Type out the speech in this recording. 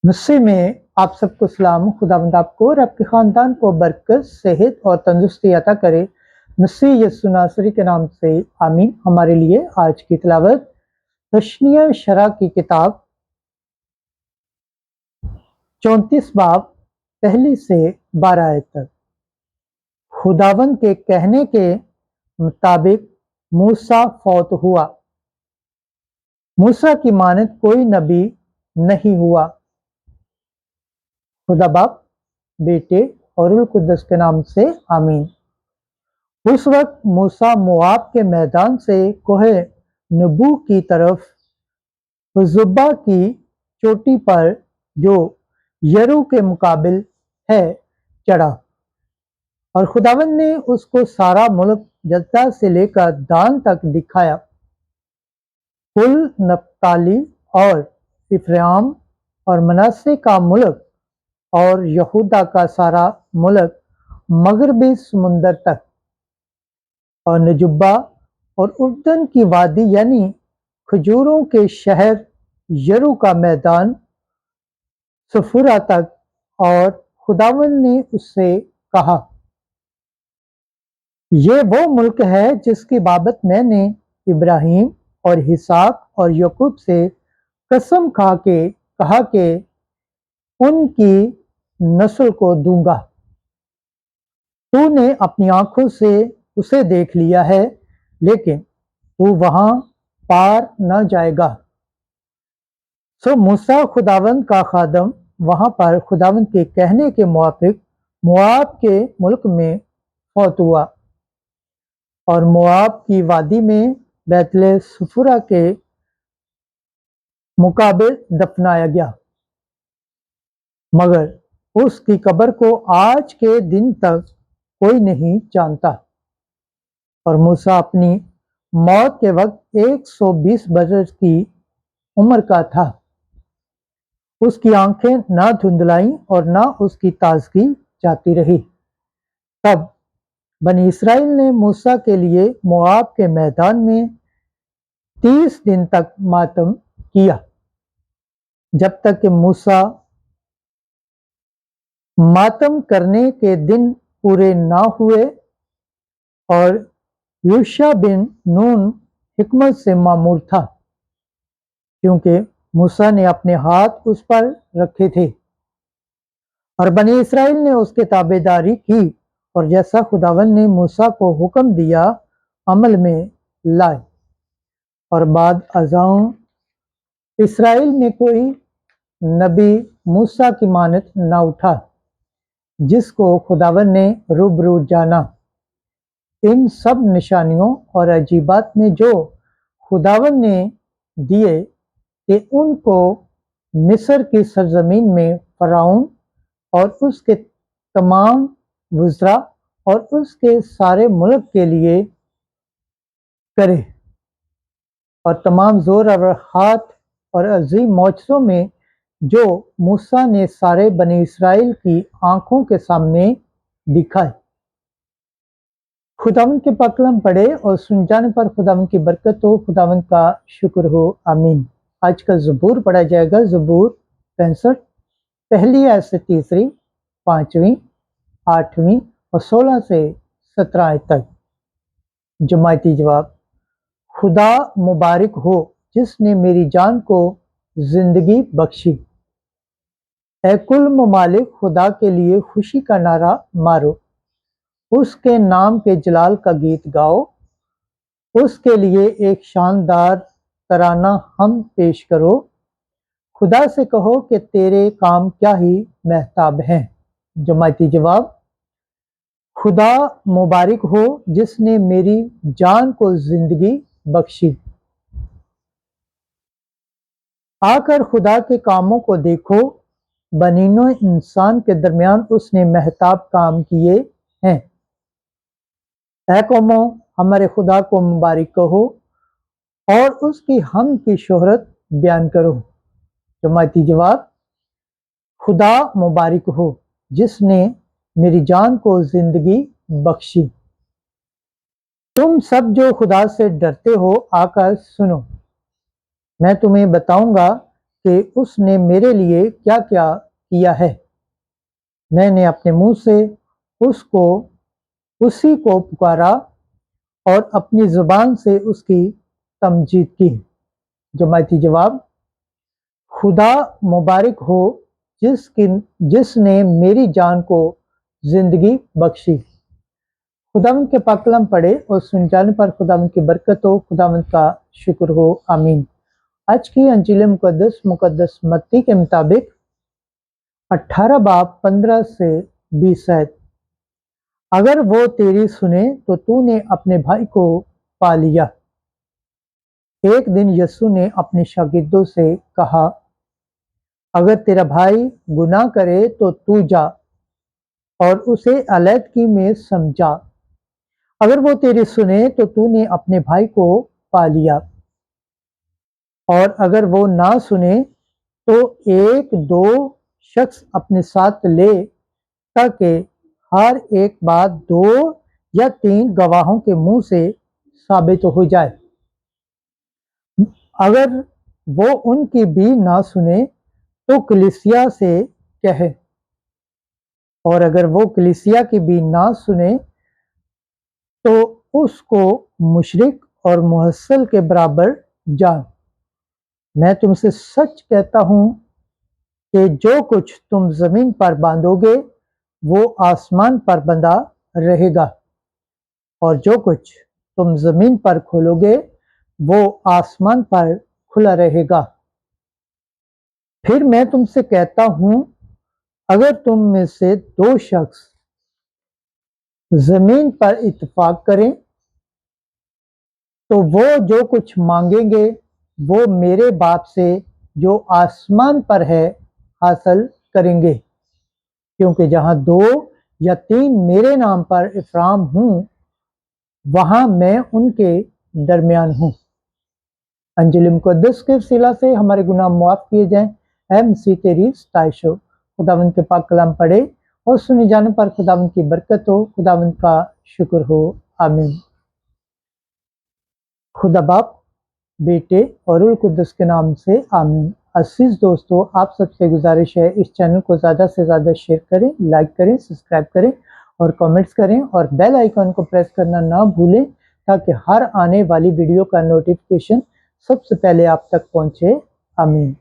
मुझसे में आप सबको सलाम। खुदावंद आपको और आपके ख़ानदान को बरकत, सेहत और तंदुरुस्ती अता करे। मसीह यीशु नासरी के नाम से आमीन। हमारे लिए आज की तिलावत तशनीह शरा की किताब 34 बाब 1 से 12 आयत तक। खुदावंद के कहने के मुताबिक मूसा फौत हुआ। मूसा की मानद कोई नबी नहीं हुआ। खुदा बाप, बेटे और रूह कुद्दस के नाम से आमीन। उस वक्त मूसा मोआब के मैदान से कोहे नबू की तरफ जुब्बा की चोटी पर जो यरू के मुकाबिल है चढ़ा, और खुदावंद ने उसको सारा मुल्क जद्दा से लेकर दान तक दिखाया। कुल नप्ताली और इफ्राइम और मनासे का मुल्क और यहूदा का सारा मुल्क मगरबी समुंदर तक, और नजुब्बा और उर्दन की वादी यानी खजूरों के शहर यरू का मैदान सफुरा तक। और खुदावंद ने उससे कहा, ये वो मुल्क है जिसकी बाबत मैंने इब्राहिम और हिसाक और यकूब से कसम खा के कहा कि उनकी नस्ल को दूंगा। तूने अपनी आंखों से उसे देख लिया है, लेकिन तू वहां पार न जाएगा। सो मूसा खुदावंद का खादम वहां पर खुदावंद के कहने के मुआफिक मोआब के मुल्क में फौत हुआ, और मोआब की वादी में बैतले सफुरा के मुकाबिल दफनाया गया, मगर उसकी कब्र को आज के दिन तक कोई नहीं जानता। और मूसा अपनी मौत के वक्त 120 बरस की उम्र का था। उसकी आंखें ना धुंधलाई और ना उसकी ताजगी जाती रही। तब बनी इसराइल ने मूसा के लिए मोआब के मैदान में 30 दिन तक मातम किया, जब तक कि मूसा मातम करने के दिन पूरे ना हुए और यूशा बिन नून हिकमत से मामूर था, क्योंकि मूसा ने अपने हाथ उस पर रखे थे। और बनी इसराइल ने उसके ताबेदारी की और जैसा खुदावंद ने मूसा को हुक्म दिया अमल में लाए। और बाद अज़ां इसराइल में कोई नबी मूसा की मानद न उठा, जिसको खुदावंद ने रूबरू जाना। इन सब निशानियों और अजीबात में जो खुदावंद ने दिए कि उनको मिस्र की सरजमीन में फराउन और उसके तमाम वज़रा और उसके सारे मुल्क के लिए करे, और तमाम जोर और हाथ और अजीम मौजज़ों में जो मूसा ने सारे बनी इसराइल की आंखों के सामने दिखाए। खुदावंद के पाकलम पढ़े और सुन जाने पर खुदावंद की बरकत हो, खुदावंद का शुक्र हो, आमीन। आज का ज़बूर पढ़ा जाएगा, ज़बूर 65, पहली आयत से तीसरी, 5वीं, 8वीं और 16 से 17 आयत तक। जमायती जवाब। खुदा मुबारक हो जिसने मेरी जान को जिंदगी बख्शी। ए कुल ममालिक, खुदा के लिए खुशी का नारा मारो, उसके नाम के जलाल का गीत गाओ, उसके लिए एक शानदार तराना हम पेश करो। खुदा से कहो कि तेरे काम क्या ही महताब हैं। जमायती जवाब। खुदा मुबारक हो जिसने मेरी जान को जिंदगी बख्शी। आकर खुदा के कामों को देखो, बनीनो इंसान के दरमियान उसने महताब काम किए हैं। ऐ कौमों, हमारे खुदा को मुबारक कहो और उसकी हम की शोहरत बयान करो। जमायती जवाब। खुदा मुबारक हो जिसने मेरी जान को जिंदगी बख्शी। तुम सब जो खुदा से डरते हो आकर सुनो, मैं तुम्हें बताऊंगा کہ اس نے میرے لیے کیا کیا کیا ہے۔ میں نے اپنے منہ سے اسی کو پکارا اور اپنی زبان سے اس کی تمجید کی۔ جماعتی جواب: خدا مبارک ہو جس نے میری جان کو زندگی بخشی۔ خداوند کے پاک کلام پڑھے اور سن جانے پر خداوند کی برکت ہو، خداوند کا شکر ہو، آمین۔ آج کی انجیل مقدس متی کے مطابق 18 باب 15 سے 20 آیت: اگر وہ تیری سنے تو نے اپنے بھائی کو پا لیا۔ ایک دن یسوع نے اپنے شاگردوں سے کہا، اگر تیرا بھائی گناہ کرے تو جا اور اسے علیحدگی میں سمجھا۔ اگر وہ تیری سنے تو نے اپنے بھائی کو پا لیا، اور اگر وہ نہ سنے تو ایک دو شخص اپنے ساتھ لے، تاکہ ہر ایک بات 2 یا 3 گواہوں کے منہ سے ثابت ہو جائے۔ اگر وہ ان کی بھی نہ سنے تو کلیسیا سے کہے، اور اگر وہ کلیسیا کی بھی نہ سنے تو اس کو مشرک اور محصل کے برابر جان۔ میں تم سے سچ کہتا ہوں کہ جو کچھ تم زمین پر باندھو گے وہ آسمان پر بندھا رہے گا، اور جو کچھ تم زمین پر کھولو گے وہ آسمان پر کھلا رہے گا۔ پھر میں تم سے کہتا ہوں، اگر تم میں سے 2 شخص زمین پر اتفاق کریں تو وہ جو کچھ مانگیں گے وہ میرے باپ سے جو آسمان پر ہے حاصل کریں گے، کیونکہ جہاں 2 یا 3 میرے نام پر افرام ہوں وہاں میں ان کے درمیان ہوں۔ انجیل مقدس کے وسیلہ سے ہمارے گناہ معاف کیے جائیں۔ اے مسیح تیری ستائش ہو۔ خداوند کے پاک کلام پڑھے اور سنے جانے پر خداوند کی برکت ہو، خداوند کا شکر ہو، آمین۔ خدا باپ، بیٹے اور روح القدس کے نام سے آمین۔ عزیز دوستو، آپ سب سے گزارش ہے اس چینل کو زیادہ سے زیادہ شیئر کریں، لائک کریں، سبسکرائب کریں اور کامنٹس کریں، اور بیل آئیکن کو پریس کرنا نہ بھولیں تاکہ ہر آنے والی ویڈیو کا نوٹیفیکیشن سب سے پہلے آپ تک پہنچے۔ آمین۔